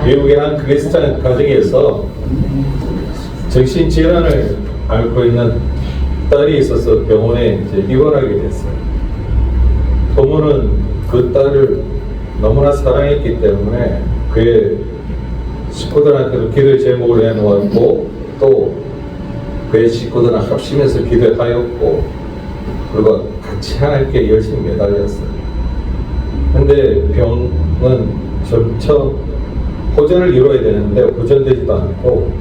미국의 한 크리스찬 가정에서 정신질환을 앓고 있는 딸이 있어서 병원에 이제 입원하게 됐어요. 부모는 그 딸을 너무나 사랑했기 때문에 그의 식구들한테도 기도의 제목을 해놓았고 또 그의 식구들은 합심해서 기도하였고 그리고 같이 하나님께 열심히 매달렸어요. 근데 병은 점차 호전을 이루어야 되는데 호전되지도 않고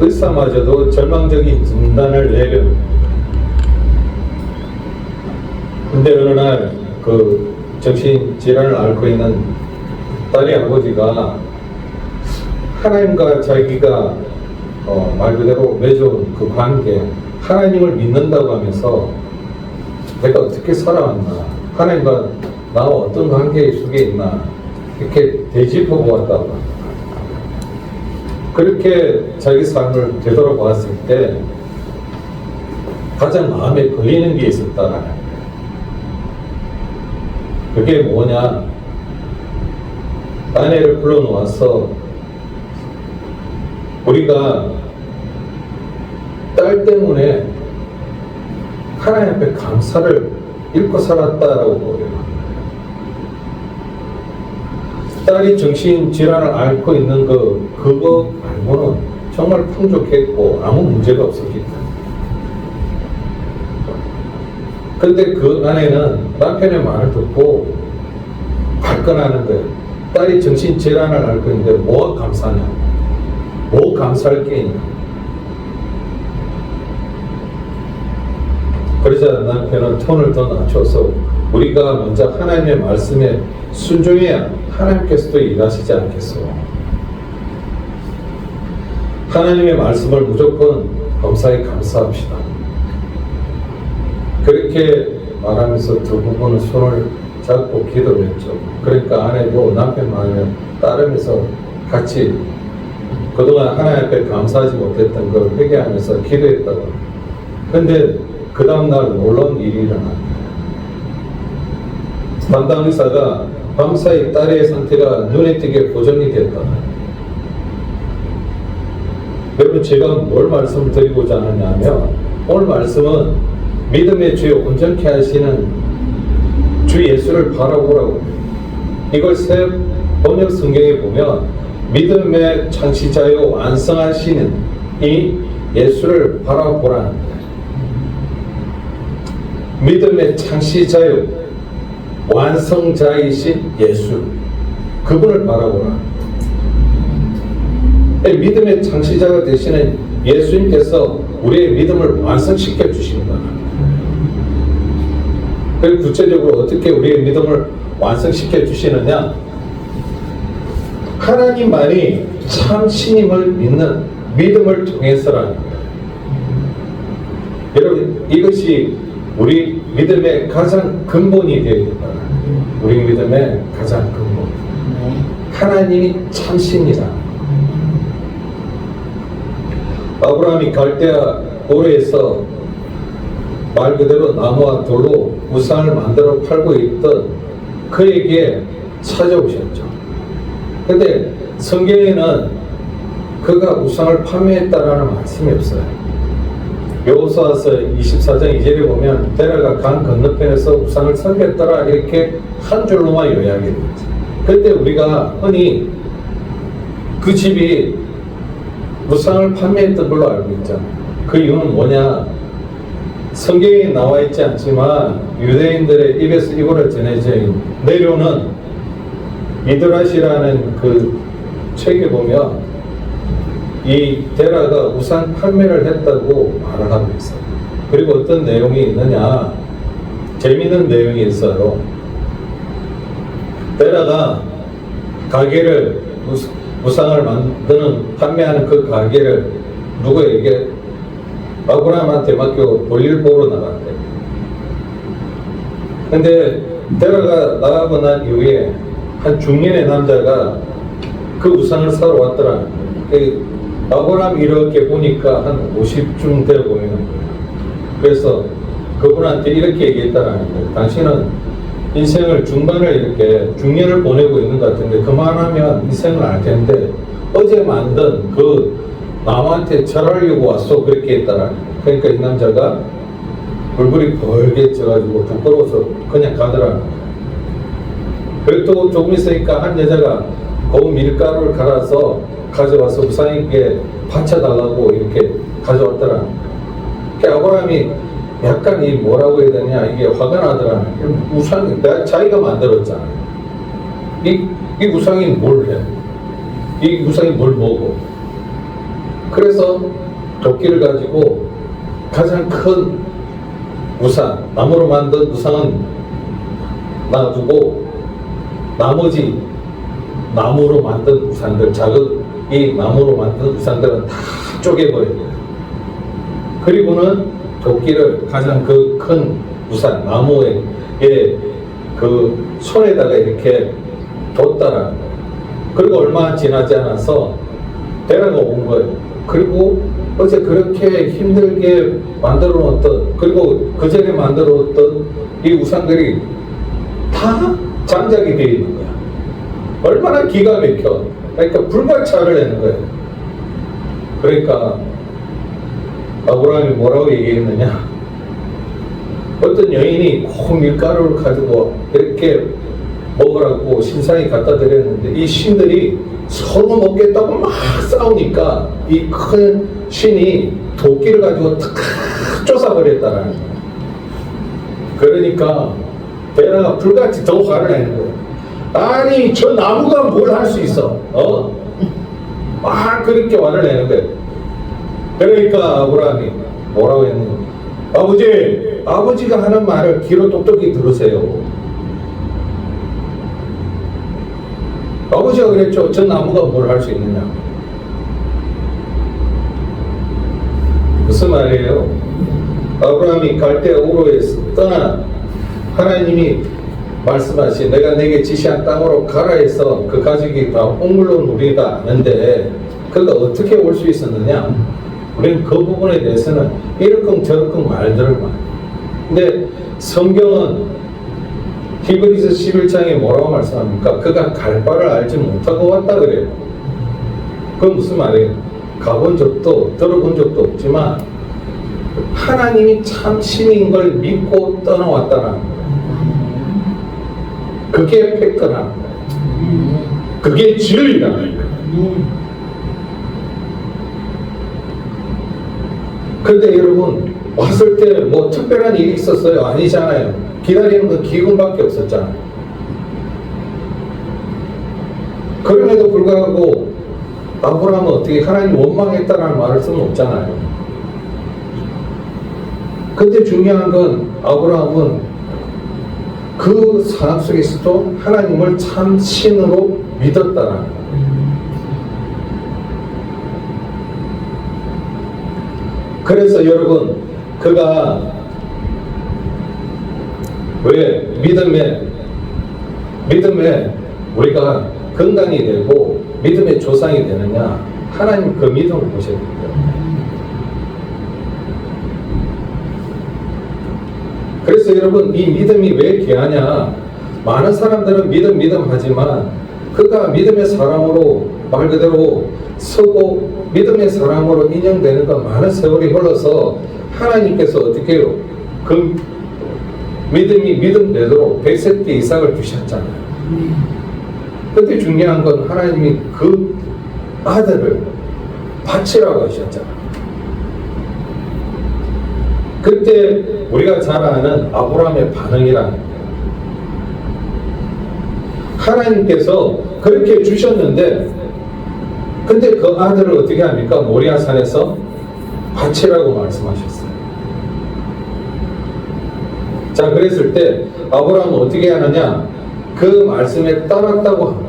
의사마저도 절망적인 진단을 내립니다. 근데 어느 날 그 정신질환을 앓고 있는 딸의 아버지가 하나님과 자기가 말 그대로 맺어온 그 관계, 하나님을 믿는다고 하면서 내가 어떻게 살아왔나, 하나님과 나와 어떤 관계 속에 있나 이렇게 되짚어 보았다고 합니다. 그렇게 자기 삶을 되돌아보았을 때 가장 마음에 걸리는 게 있었다. 그게 뭐냐? 아내를 불러놓아서 우리가 딸 때문에 하나님 앞에 감사를 잃고 살았다라고 그래요. 딸이 정신질환을 앓고 있는 그거 말고는 정말 풍족했고 아무 문제가 없었기 때문에. 근데 그 아내는 남편의 말을 듣고 발끈하는 거예요. 딸이 정신질환을 앓고 있는데 뭐가 감사냐? 뭐 감사할 게 있냐? 그러자 남편은 톤을 더 낮춰서 우리가 먼저 하나님의 말씀에 순종해야 하나님께서도 일하시지 않겠어요? 하나님의 말씀을 무조건 범사에 감사합시다. 그렇게 말하면서 두 부부는 손을 잡고 기도를 했죠. 그러니까 아내도 남편 말에 따르면서 같이 그동안 하나님 앞에 감사하지 못했던 걸 회개하면서 기도했다고. 근데 그 다음날 놀라운 일이 일어납니다. 담당 의사가 밤사이 딸의 상태가 눈에 띄게 보정이 됐다. 여러분, 제가 뭘 말씀을 드리고자 하느냐면 오늘 말씀은 믿음의 주에 온전케 하시는 주 예수를 바라보라고. 이걸 새 번역 성경에 보면 믿음의 창시자요 완성하시는 이 예수를 바라보라는 거예요. 믿음의 창시자요 완성자이신 예수, 그분을 바라보라. 믿음의 창시자가 되시는 예수님께서 우리의 믿음을 완성시켜 주신다. 그리고 구체적으로 어떻게 우리의 믿음을 완성시켜 주시느냐? 하나님만이 참 신임을 믿는 믿음을 통해서라는 거예요. 여러분, 이것이 우리 믿음의 가장 근본이 되어야 된다. 우리 믿음의 가장 근본. 하나님이 참 신이다. 아브라함이 갈대아 고르에서 말 그대로 나무와 돌로 우상을 만들어 팔고 있던 그에게 찾아오셨죠. 근데 성경에는 그가 우상을 판매했다라는 말씀이 없어요. 여호수아서 24장 2절에 보면 데라가 강 건너편에서 우상을 섬겼더라 이렇게 한 줄로만 요약이 됩니다. 그때 우리가 흔히 그 집이 우상을 판매했던 걸로 알고 있잖아요. 그 이유는 뭐냐? 성경에 나와 있지 않지만 유대인들의 입에서 입으로 전해져 내려오는 미드라시라는 그 책에 보면 이 데라가 우상 판매를 했다고 말을 하고 있어요. 그리고 어떤 내용이 있느냐? 재미있는 내용이 있어요. 데라가 가게를 우상을 만드는 판매하는 그 가게를 누구에게 아브라함한테 맡기고 볼일 보러 나갔대. 근데 데라가 나가고 난 이후에 한 중년의 남자가 그 우상을 사러 왔더라. 아브라함 이렇게 보니까 한 50쯤 되어 보이는 거예요. 그래서 그분한테 이렇게 얘기했다라는 거예요. 당신은 인생을 중반을 이렇게 중년을 보내고 있는 것 같은데 그만하면 인생을 알 텐데 어제 만든 그 남한테 절하려고 왔어 그렇게 했더라. 그러니까 이 남자가 얼굴이 벌게 져가지고 부끄러워서 그냥 가더라. 그리고 또 조금 있으니까 한 여자가 고운 밀가루를 갈아서 가져와서 우상에게 바쳐달라고 이렇게 가져왔더라. 그 아브라함이 약간 이 뭐라고 해야 되냐 이게 화가 나더라. 우상 자기가 만들었잖아. 이 우상이 뭘 해? 이 우상이 뭘 먹어? 그래서 도끼를 가지고 가장 큰 우상, 나무로 만든 우상은 놔두고 나머지 나무로 만든 우상들, 작은 이 나무로 만든 우상들은 다 쪼개버려요. 그리고는 도끼를 가장 그 큰 우상, 나무에 그 손에다가 이렇게 뒀다라. 그리고 얼마 지나지 않아서 베라가 온 거예요. 그리고 어제 그렇게 힘들게 만들어 놓았던, 그리고 그 전에 만들어 놓았던 이 우상들이 다 장작이 되어 있는 거야. 얼마나 기가 막혀. 그러니까 불같이 내는 거예요. 그러니까 아브라함이 뭐라고 얘기했느냐? 어떤 여인이 꼭 밀가루를 가지고 이렇게 먹으라고 신상이 갖다 드렸는데 이 신들이 서로 먹겠다고 막 싸우니까 이 큰 신이 도끼를 가지고 탁 쫓아버렸다라는 거예요. 그러니까 베라가 불같이 더 화를 내는 거예요. 아니 저 나무가 뭘 할 수 있어? 막 그렇게 화를 내는 거예요. 그러니까 아브라함이 뭐라고 했느냐? 아버지가 하는 말을 귀로 똑똑히 들으세요. 아버지가 그랬죠. 저 나무가 뭘 할 수 있느냐? 무슨 말이에요? 아브라함이 갈대아 우르에서 떠나 하나님이 말씀하신 내가 내게 지시한 땅으로 가라 해서 그 가족이 다 홍물로 누리다 아는데 그가 어떻게 올 수 있었느냐? 우리는 그 부분에 대해서는 이렇쿵 저렇쿵 말들을 많이. 근데 성경은 히브리서 11장에 뭐라고 말씀합니까? 그가 갈 바를 알지 못하고 왔다 그래요. 그건 무슨 말이에요? 가본 적도 들어본 적도 없지만 하나님이 참 신인 걸 믿고 떠나왔다는 거예요. 그게 팩트라는 거예요. 그게 진리라는 거예요. 근데 여러분 왔을 때 뭐 특별한 일이 있었어요? 아니잖아요. 기다리는 건 기근밖에 없었잖아요. 그럼에도 불구하고 아브라함은 어떻게 하나님 원망했다라는 말을 쓰면 없잖아요. 근데 중요한 건 아브라함은 그 상황 속에서도 하나님을 참 신으로 믿었다라는 거예요. 그래서 여러분 그가 왜 믿음에 우리가 건강이 되고 믿음의 조상이 되느냐? 하나님 그 믿음을 보셔야 됩니다. 그래서 여러분 이 믿음이 왜 귀하냐? 많은 사람들은 믿음 하지만 그가 믿음의 사람으로 말 그대로 서고 믿음의 사람으로 인정되는 건 많은 세월이 흘러서 하나님께서 어떻게 해요? 그 믿음이 믿음대로 100세 때 이삭을 주셨잖아요. 근데 중요한 건 하나님이 그 아들을 바치라고 하셨잖아요. 그때 우리가 잘 아는 아브라함의 반응이라는 거예요. 하나님께서 그렇게 주셨는데 근데 그 아들을 어떻게 합니까? 모리아산에서 바치라고 말씀하셨어요. 자, 그랬을 때 아브라함은 어떻게 하느냐? 그 말씀에 따랐다고 합니다.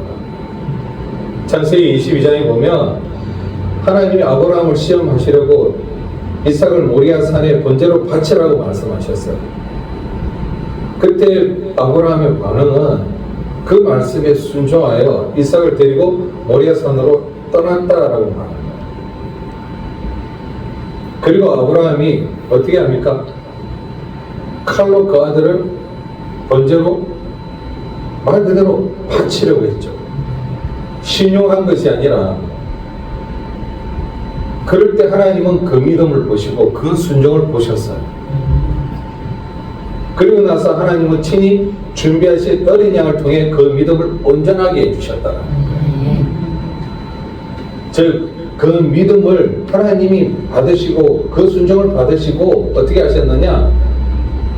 창세기 22장에 보면 하나님이 아브라함을 시험하시려고 이삭을 모리아산에 번제로 바치라고 말씀하셨어요. 그때 아브라함의 반응은 그 말씀에 순종하여 이삭을 데리고 모리아산으로 떠났다라고 말합니다. 그리고 아브라함이 어떻게 합니까? 칼로 그 아들을 번제로 말 그대로 바치려고 했죠. 신용한 것이 아니라, 그럴 때 하나님은 그 믿음을 보시고 그 순종을 보셨어요. 그리고 나서 하나님은 친히 준비하신 어린 양을 통해 그 믿음을 온전하게 해주셨다. 즉, 그 믿음을 하나님이 받으시고 그 순종을 받으시고 어떻게 하셨느냐?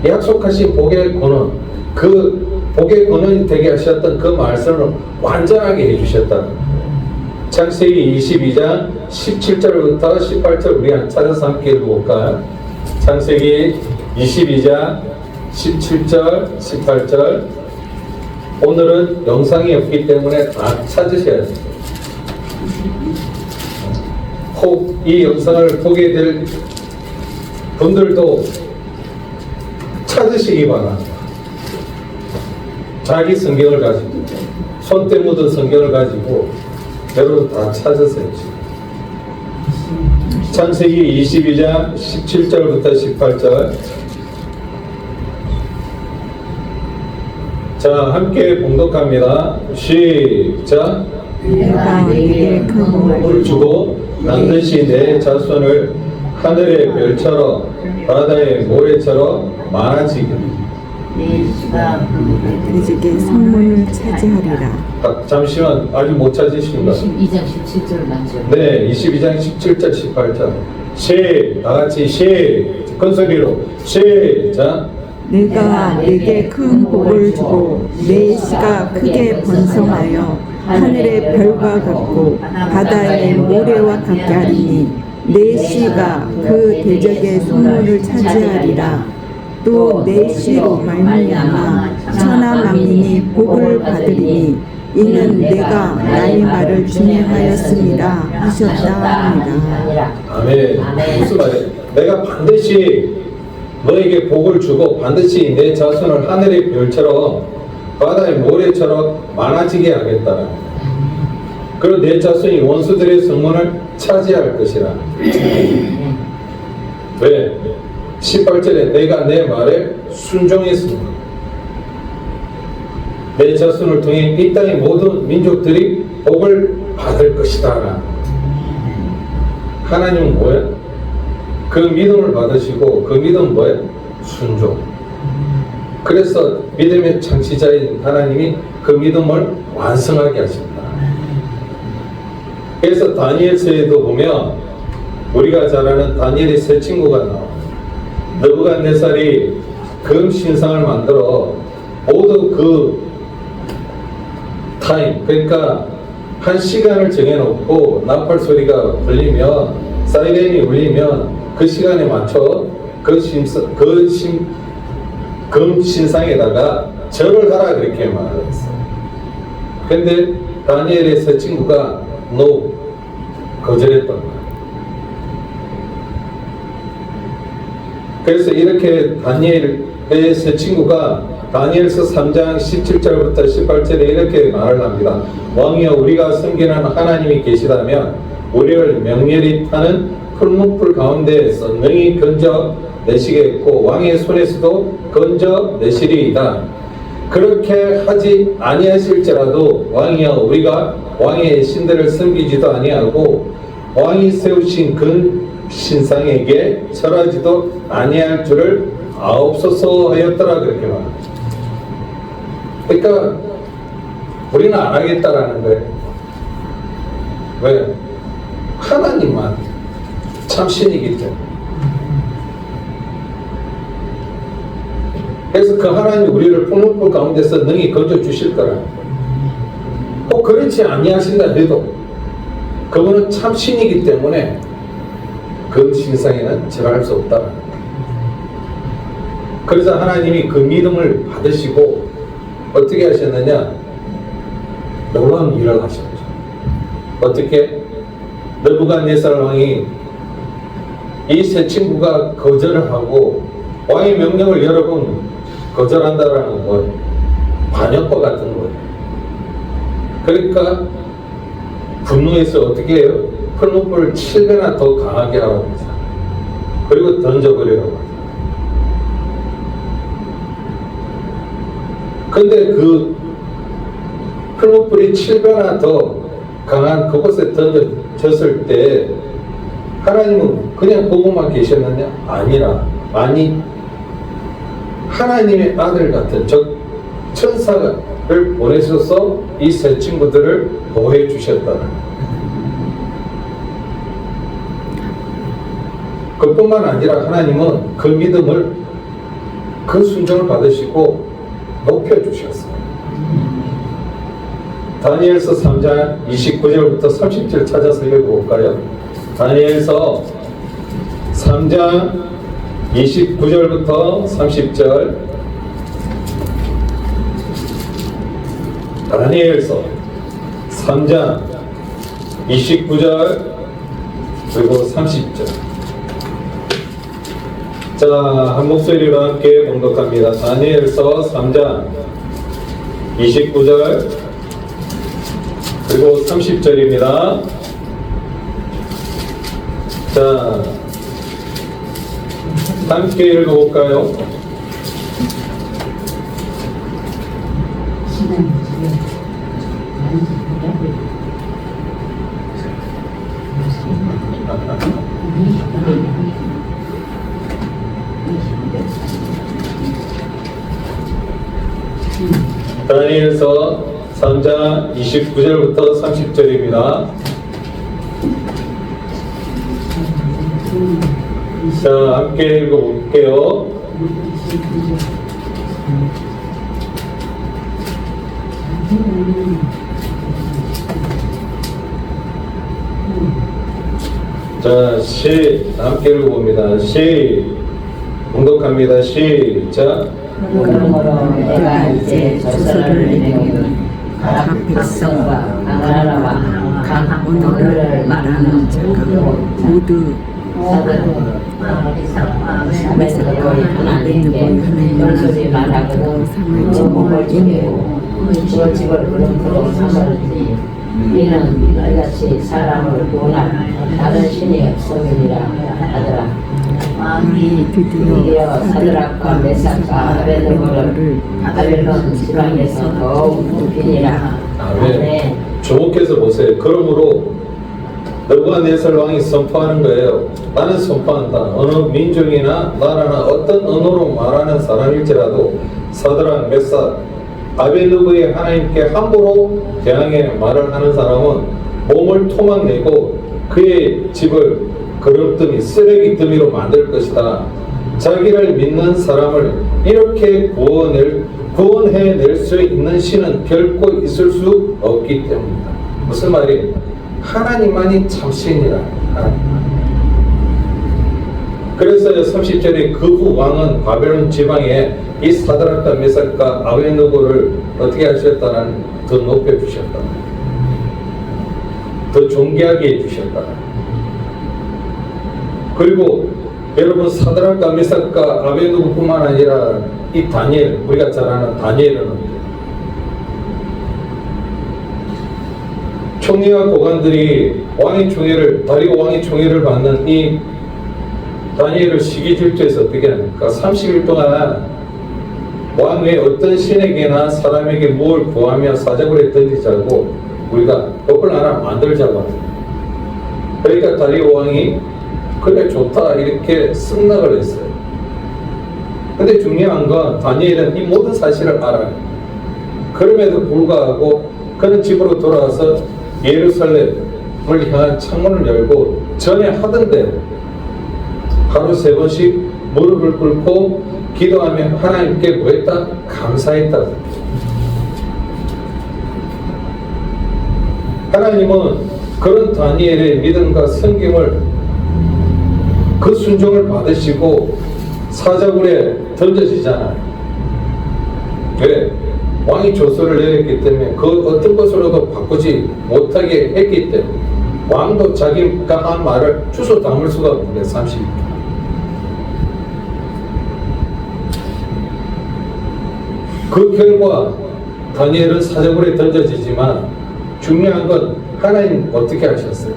약속하신 복의 권원, 그 복의 권원이 되게 하셨던 그 말씀을 완전하게 해주셨다. 창세기 22장 17절부터 18절 우리 찾아서 함께 읽어볼까요? 창세기 22장 17절, 18절. 오늘은 영상이 없기 때문에 다 찾으셔야 돼요. 혹 이 영상을 보게 될 분들도 찾으시기 바랍니다. 자기 성경을 가지고, 손때 묻은 성경을 가지고 여러분 다 찾으세요. 창세기 22장 17절부터 18절. 자, 함께 봉독합니다. 시작. 내가 내게 큰 복을 주고 반드시 내 자손을 하늘의 별처럼 바다의 모래처럼 많아지게 내 씨가 그에게 성문을 차지하리라. 잠시만, 아직 못 찾으십니다. 22장 17절 맞죠? 네, 22장 17절 18절. 다 같이 큰 소리로 시작. 내가 내게 큰 복을 주고 내 씨가 크게 번성하여 하늘의 별과 같고 바다의 모래와 같게 하리니 내 씨가 그 대적의 성문을 차지하리라. 또 내 씨로 말미암아 천하 만민이 복을 받으리니 이는 내가 나의 말을 준행하였습니다 하셨다 합니다. 아멘. 무슨 말이에요? 내가 반드시 너에게 복을 주고 반드시 내 자손을 하늘의 별처럼 바다의 모래처럼 많아지게 하겠다. 그리고 내 자손이 원수들의 성문을 차지할 것이라. 왜? 18절에 내가 내 말에 순종했습니다. 내 자손을 통해 이 땅의 모든 민족들이 복을 받을 것이다. 하나님은 뭐야? 그 믿음을 받으시고 그 믿음은 뭐야? 순종. 그래서 믿음의 창시자인 하나님이 그 믿음을 완성하게 하십니다. 그래서 다니엘서에도 보면 우리가 잘 아는 다니엘의 세 친구가 나와요. 느부갓네살이 금 신상을 만들어 모두 그 타임, 그러니까 한 시간을 정해놓고 나팔 소리가 들리면, 사이렌이 울리면 그 시간에 맞춰 금 신상에다가 절을 하라 그렇게 말했어요. 근데 다니엘의 세 친구가 거절했던 거예요. 그래서 이렇게 다니엘의 세 친구가 다니엘서 3장 17절부터 18절에 이렇게 말을 합니다. 왕이여, 우리가 섬기는 하나님이 계시다면 우리를 명렬히 타는 풀문풀 가운데에서 능히 건져 내시겠고 왕의 손에서도 건져 내시리이다. 그렇게 하지 아니하실지라도 왕이여, 우리가 왕의 신들을 섬기지도 아니하고 왕이 세우신 그 신상에게 절하지도 아니할 줄을 아옵소서 하였더라 그렇게 말합니다. 그러니까 우리는 안 하겠다라는 거예요. 왜? 하나님만 참 신이기 때문에. 그래서 그 하나님이 우리를 폭력불 가운데서 능히 건져 주실 거라. 혹 그렇지 아니하신다 해도 그분은 참 신이기 때문에 그 신상에는 절할 수 없다. 그래서 하나님이 그 믿음을 받으시고 어떻게 하셨느냐? 놀라운 일을 하셨죠. 어떻게? 느부갓네살 왕이 이 세 친구가 거절을 하고 왕의 명령을 여러 번 거절한다라는 건 반역과 같은 거예요. 그러니까 분노해서 어떻게 해요? 풀문불을 7배나 더 강하게 하라고 합니다. 그리고 던져버리라고 합니다. 근데 그 풀무불이 7배나 더 강한 그곳에 던져졌을 때 하나님은 그냥 보고만 계셨느냐? 아니 하나님의 아들 같은 즉 천사를 보내셔서 이 세 친구들을 보호해 주셨다는 그뿐만 아니라 하나님은 그 믿음을 그 순종을 받으시고 높여주셨어요. 다니엘서 3장 29절부터 30절 찾아서 읽어볼까요? 다니엘서 3장 29절부터 30절 다니엘서 3장 29절 그리고 30절 자, 한 목소리로 함께 봉독합니다. 다니엘서 3장 29절 그리고 30절입니다. 자, 함께 읽어볼까요? 다니엘서 3장 29절부터 30절입니다. 자, 함께 읽어볼게요. 자, 함께 읽어봅니다. 봉독합니다. 시작. 그러므로 내가 이제 조서를 내리니 각 백성과 각 나라와 각 언어를 말하는 자가 모두 메서도 하나님께 별소리 말하고 목을 죽이고 그 집을 그릇으로 삼을지 이는 너희같이 사람을 구원할 다른 신이 없음이니라 하더라. 왕이 드디어 사드락과 메삭과 아벤느고를 바벨론 지방에서 더욱 높이니라. 아멘. 주목해서 보세요. 그러므로 느부갓네살 왕이 선포하는 거예요. 나는 선포한다. 어느 민족이나 나라나 어떤 언어로 말하는 사람일지라도 사드락, 메삭, 아벨느고의 하나님께 함부로 대항해 말을 하는 사람은 몸을 토막내고 그의 집을 그릇더미 쓰레기 더미로 만들 것이다. 자기를 믿는 사람을 이렇게 구원해낼 수 있는 신은 결코 있을 수 없기 때문이다. 무슨 말이에요? 하나님만이 참 신이라. 그래서 30절에 그 후 왕은 바벨론 지방에 이 사드락과 메삭과 아벤느고를 어떻게 하셨다는 더 높여주셨다. 더 존귀하게 해주셨다. 그리고 여러분 사드락과 메삭과 아벤느고뿐만 아니라 이 다니엘, 우리가 잘 아는 다니엘은 총리와 고관들이 다리오 왕의 총애를 받는 이 다니엘을 시기질투해서 어떻게 합니까? 30일 동안 왕 외에 어떤 신에게나 사람에게 무엇을 구하며 사자굴에 던지자고 우리가 법을 하나 만들자고. 그러니까 다리오 왕이 그래 좋다 이렇게 승낙을 했어요. 근데 중요한 건 다니엘은 이 모든 사실을 알아요. 그럼에도 불구하고 그는 집으로 돌아와서 예루살렘을 향한 창문을 열고 전에 하던 대로 하루 3번씩 무릎을 꿇고 기도하며 하나님께 뭐했다? 감사했다. 하나님은 그런 다니엘의 믿음과 성경을 그 순종을 받으시고 사자굴에 던져지잖아요. 왜? 왕이 조서를 내렸기 때문에 그 어떤 것으로도 바꾸지 못하게 했기 때문에 왕도 자기가 한 말을 주소 담을 수가 없는데 30일. 그 결과 다니엘은 사자굴에 던져지지만 중요한 건 하나님 어떻게 하셨어요?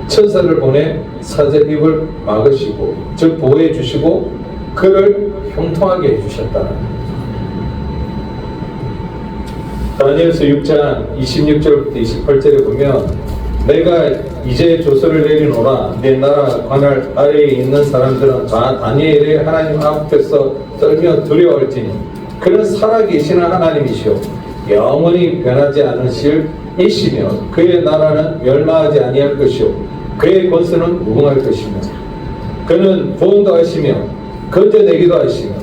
천사를 보내 사자 입을 막으시고 즉 보호해 주시고 그를 형통하게 해주셨다는 다니엘서 6장 26절부터 28절에 보면 내가 이제 조서를 내리노라 내 나라 관할 아래에 있는 사람들은 다 다니엘의 하나님 앞에서 떨며 두려워할지니 그는 살아계시는 하나님이시오 영원히 변하지 않으실 이시며 그의 나라는 멸망하지 아니할 것이오 그의 권세는 무궁할 것이며 그는 구원도 하시며 건져내기도 하시며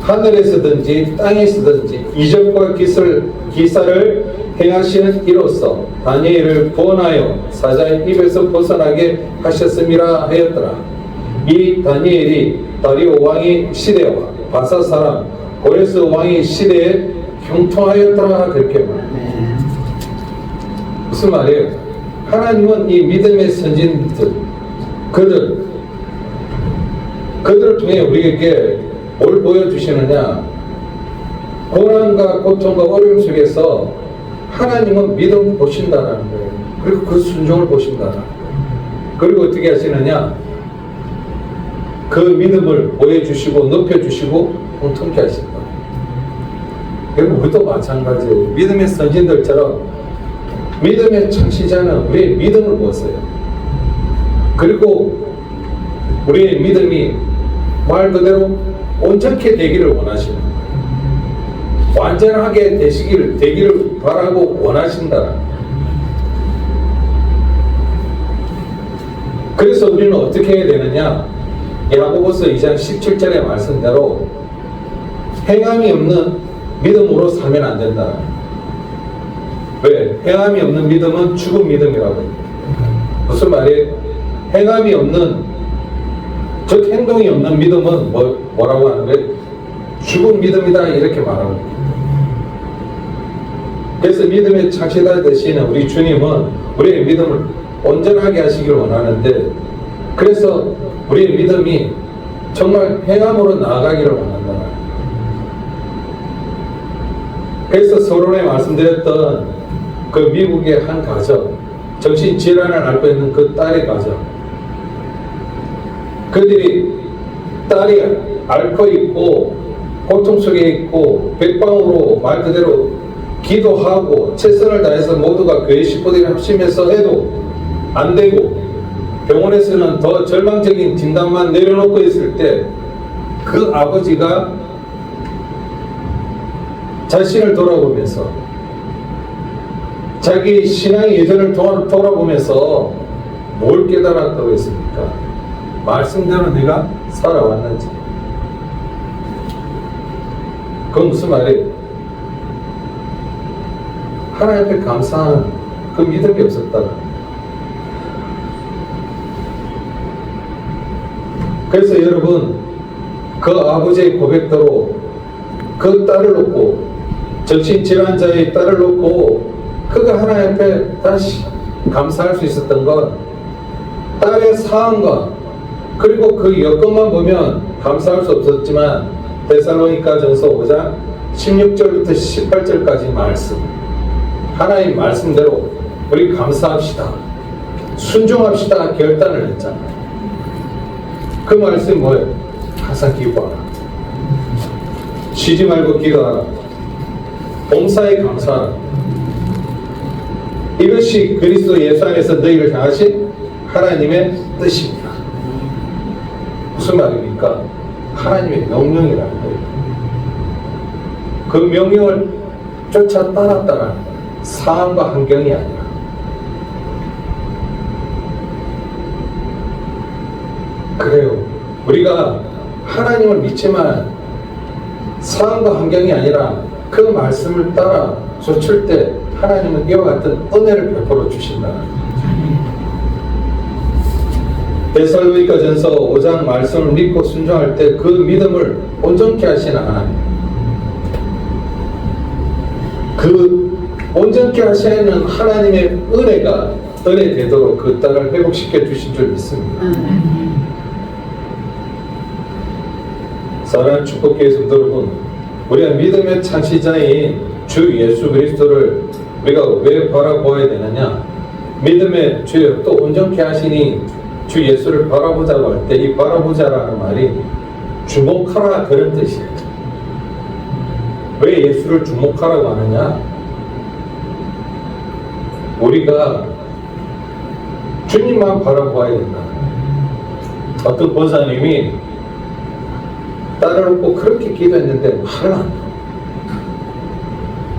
하늘에서든지 땅에서든지 이적과 기사를 행하시는 이로써 다니엘을 구원하여 사자의 입에서 벗어나게 하셨음이라 하였더라. 이 다니엘이 다리오 왕의 시대와 바사 사람 고레스 왕의 시대에 형통하였더라 그렇게 말합니다. 무슨 말이에요? 하나님은 이 믿음의 선진들 그들을 통해 우리에게 뭘 보여주시느냐? 고난과 고통과 어려움 속에서 하나님은 믿음을 보신다는 거예요. 그리고 그 순종을 보신다는 거예요. 그리고 어떻게 하시느냐? 그 믿음을 보여주시고 높여주시고 통통케 하신다. 그리고 우리도 마찬가지예요. 믿음의 선진들처럼 믿음의 창시자는 우리의 믿음을 보세요. 그리고 우리의 믿음이 말 그대로 온전케 되기를 원하시는 거예요. 완전하게 되기를 바라고 원하신다. 그래서 우리는 어떻게 해야 되느냐? 야고보서 2장 17절의 말씀대로 행함이 없는 믿음으로 살면 안 된다. 왜? 행함이 없는 믿음은 죽은 믿음이라고 해요. 무슨 말이에요? 행함이 없는 즉 행동이 없는 믿음은 뭐라고 하는 거예요? 죽은 믿음이다 이렇게 말하고 있어요. 그래서 믿음의 창시자 되시는 우리 주님은 우리의 믿음을 온전하게 하시길 원하는데 그래서 우리의 믿음이 정말 행함으로 나아가기를 원한다. 그래서 서론에 말씀드렸던 그 미국의 한 가정 정신질환을 앓고 있는 그 딸의 가정 그들이 딸이 앓고 있고 고통 속에 있고 백방으로 말 그대로 기도하고 최선을 다해서 모두가 교회 식구들이 합심해서 해도 안 되고 병원에서는 더 절망적인 진단만 내려놓고 있을 때 그 아버지가 자신을 돌아보면서 자기 신앙의 예전을 돌아보면서 뭘 깨달았다고 했습니까? 말씀대로 내가 살아왔는지. 그건 무슨 말이에요? 하나님 앞에 감사하는 그 믿음이 없었다. 그래서 여러분 그 아버지의 고백대로 그 딸을 놓고 정신질환자의 딸을 놓고 그가 하나님 앞에 다시 감사할 수 있었던 건 딸의 상황과 그리고 그 여건만 보면 감사할 수 없었지만 데살로니가전서 5장 16절부터 18절까지 말씀 하나님 말씀대로 우리 감사합시다 순종합시다 결단을 했잖아요. 그 말씀이 뭐예요? 항상 기도하라 쉬지 말고 기도하라 봉사에 감사하라 이것이 그리스도 예수 안에서 너희를 향하신 하나님의 뜻입니다. 무슨 말입니까? 하나님의 명령이라는 거예요. 그 명령을 쫓아 따랐다는 상황과 환경이 아니라 그래요. 우리가 하나님을 믿지만 상황과 환경이 아니라 그 말씀을 따라 좇을 때 하나님은 이와 같은 은혜를 베풀어 주신다는 거예요. 데살로니가전서 5장 말씀을 믿고 순종할 때 그 믿음을 온전케 하시는 하나님 그 온전케 하시는 하나님의 은혜가 은혜 되도록 그 딸을 회복시켜 주신 줄 믿습니다. 사랑하는 축복교회 성도 여러분 우리가 믿음의 창시자인 주 예수 그리스도를 우리가 왜 바라보아야 되느냐 믿음의 주여 또 온전케 하시니 주 예수를 바라보자고 할 때 이 바라보자라는 말이 주목하라 그런 뜻이에요. 왜 예수를 주목하라고 하느냐 우리가 주님만 바라보아야 된다. 어떤 권사님이 딸을 놓고 그렇게 기도했는데 말을 안 해요.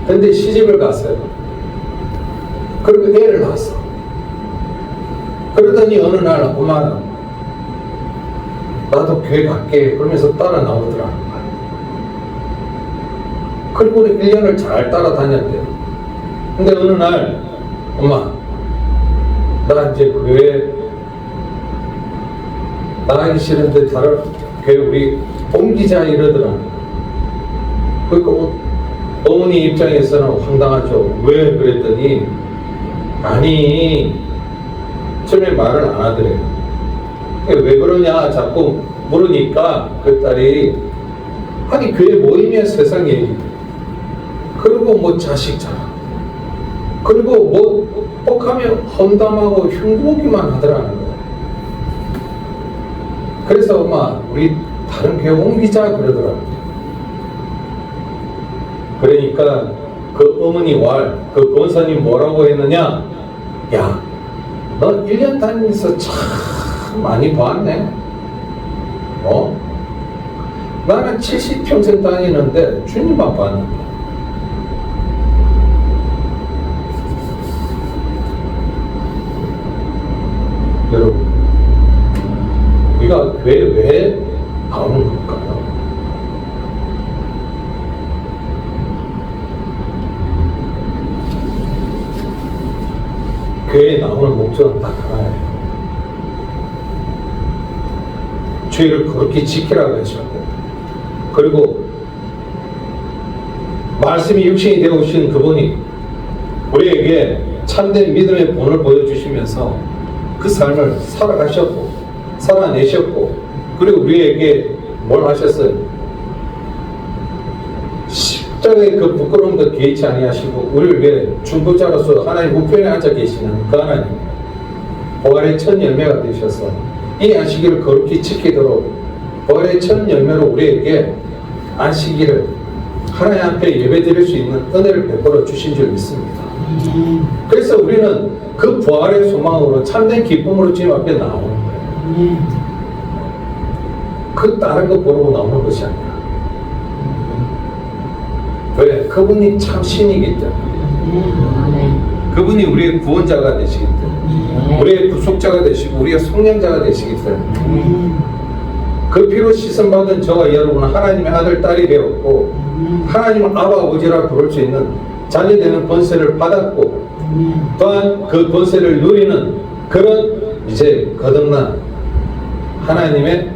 근데 시집을 갔어요. 그리고 애를 낳았어. 그러더니 어느 날 엄마 나도 교회 갈게 그러면서 따라 나오더라. 그리고 1년을 잘 따라다녔대요. 근데 어느 날 엄마 나 이제 교회 나가기 싫은데 다른 교회 우리 옮기자 이러더라. 그러니까 어머니 입장에서는 황당하죠. 왜 그랬더니 아니 처음에 말을 안 하더래요. 왜 그러냐 자꾸 물으니까 그 딸이 아니 교회 모임이야 세상 얘기. 그리고 뭐 자식 자랑. 그리고 뭐 혹하면 험담하고 흉보기만 하더라는 거예요. 그래서 엄마 우리 다른 교회 옮기자 그러더라고요. 그러니까 그 어머니 그 권사님 뭐라고 했느냐? 야, 너 1년 다니면서 참 많이 봤네. 나는 70평생 다니는데 주님만 봤는데. 여러분, 우리가 교회에 왜 나오는 걸까요? 교회에 나오는 목적은 딱 하나예요. 죄를 그렇게 지키라고 하셨고, 그리고 말씀이 육신이 되어 오신 그분이 우리에게 참된 믿음의 본을 보여주시면서 그 삶을 살아가셨고 살아내셨고, 그리고 우리에게 뭘 하셨어요? 십자가의 그 부끄러움도 개의치 아니하시고 우리를 위해 중보자로서 하나님 우편에 앉아 계시는 그 하나님, 부활의 첫 열매가 되셔서 이 안식일을 거룩히 지키도록 부활의 첫 열매로 우리에게 안식일을 하나님 앞에 예배드릴 수 있는 은혜를 베풀어 주신 줄 믿습니다. 그래서 우리는 그 부활의 소망으로 참된 기쁨으로 주님 앞에 나오는 거예요. 그 다른 거 보려고 나오는 것이 아니라. 왜? 그분이 참 신이기 때문에. 그분이 우리의 구원자가 되시기 때문에, 우리의 구속자가 되시고 우리의 성령자가 되시기 때문에, 그 피로 씻음받은 저와 여러분은 하나님의 아들, 딸이 되었고 하나님은 아바, 아버지라 부를 수 있는 자녀 되는 권세를 받았고, 또한 그 권세를 누리는 그런 이제 거듭난 하나님의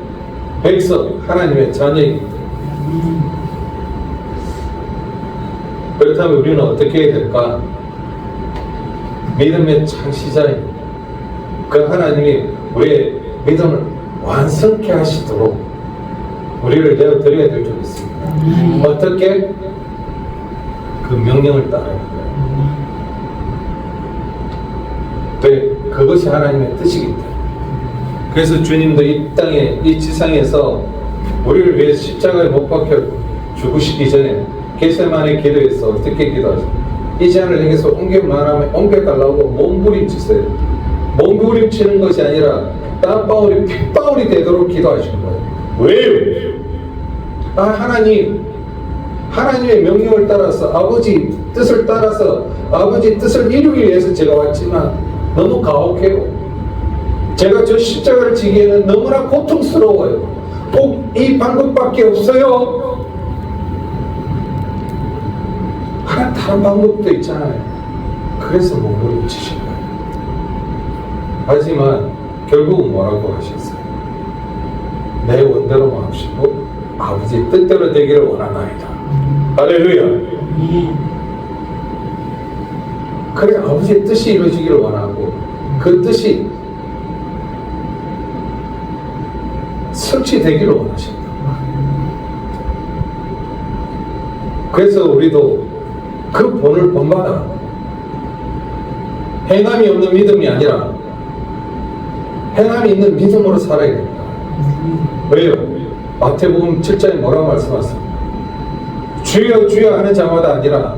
백성, 하나님의 자녀이기 때문에. 그렇다면 우리는 어떻게 해야 될까? 믿음의 창시자인 그 하나님이 우리의 믿음을 완성케 하시도록 우리를 내어드려야 될 줄 믿습니다. 어떻게? 그 명령을 따라야 돼요. 왜? 그것이 하나님의 뜻이기 때문에. 그래서 주님도 이 땅에, 이 지상에서 우리를 위해 십자가에 못 박혀 죽으시기 전에 겟세마네 기도에서 어떻게 기도하죠? 이 잔을 내게서 옮겨달라고 몸부림치세요. 몸부림치는 것이 아니라 땀방울이 핏방울이 되도록 기도하신 거예요. 왜요? 하나님의 명령을 따라서, 아버지 뜻을 따라서 아버지 뜻을 이루기 위해서 제가 왔지만 너무 가혹해요. 제가 저 십자가를 지기에는 너무나 고통스러워요. 꼭 이 방법밖에 없어요. 다른 방법도 있잖아요. 그래서 몸부림치신 거예요. 하지만 결국은 뭐라고 하셨어요? 내 원대로만 하시고 아버지 뜻대로 되기를 원하나이다. 할렐루야. 그래, 아버지의 뜻이 이루어지기를 원하고 그 뜻이 성취되기를 원하신다. 그래서 우리도 그 본을 본받아 행함이 없는 믿음이 아니라 행함이 있는 믿음으로 살아야 됩니다. 왜요? 마태복음 7장에 뭐라고 말씀하십니까? 주여 주여 하는 자마다 아니라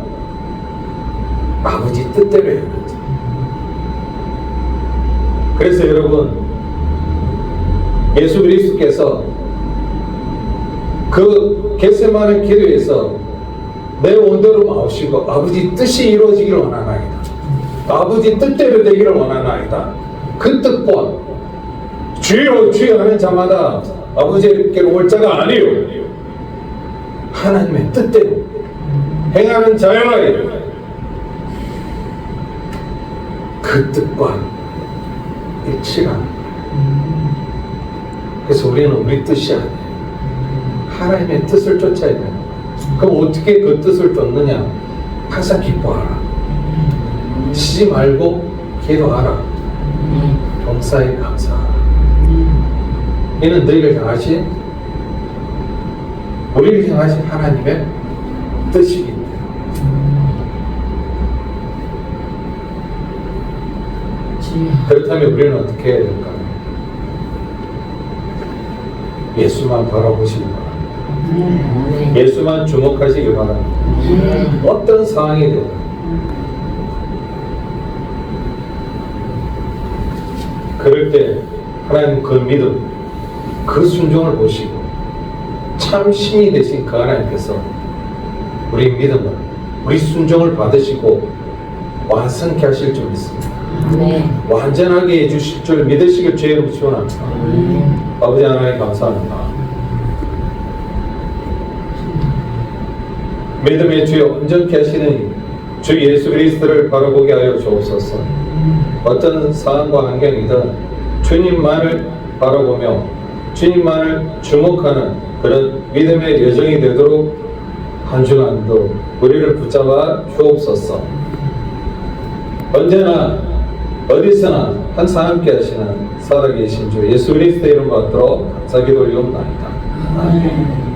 아버지 뜻대로 해야 된다. 그래서 여러분, 예수 그리스도께서 그 겟세마네 기도에서 내 온대로 마시고 아버지 뜻이 이루어지기를 원하나이다. 아버지 뜻대로 되기를 원하나이다. 그 뜻과 주여 주여 하는 자마다 아버지께로 올 자가 아니요 하나님의 뜻대로 행하는 자여라. 그 뜻과 일치가. 그래서 우리는 우리 뜻이 아니에요. 하나님의 뜻을 쫓아야 돼요. 그럼 어떻게 그 뜻을 쫓느냐? 항상 기뻐하라. 쉬지 말고 기도하라. 범사에 감사하라. 이는 너희를 향하신, 우리를 향하신 하나님의 뜻이기 때문에. 그렇다면 우리는 어떻게 해야 될까요? 예수만 바라보시기 바랍니다. 예수만 주목하시기 바랍니다. 어떤 상황이 되든 그럴 때 하나님 그 믿음, 그 순종을 보시고 참 신이 되신 그 하나님께서 우리 믿음을, 우리 순종을 받으시고 완성케 하실 줄 믿습니다. 완전하게 해주실 줄 믿으시길 주의 이름으로 축원합니다. 아버지 하나님 감사합니다. 믿음의 주여 온전케 하시는 주 예수 그리스도를 바라보게 하여 주옵소서. 어떤 상황과 환경이든 주님만을 바라보며 주님만을 주목하는 그런 믿음의 여정이 되도록 한 주간도 우리를 붙잡아 주옵소서. 언제나 어디서나 항상 함께 하시는 살아계신 주 예수 그리스도의 이름 받도록 감사기도 올리옵나이다. 아멘.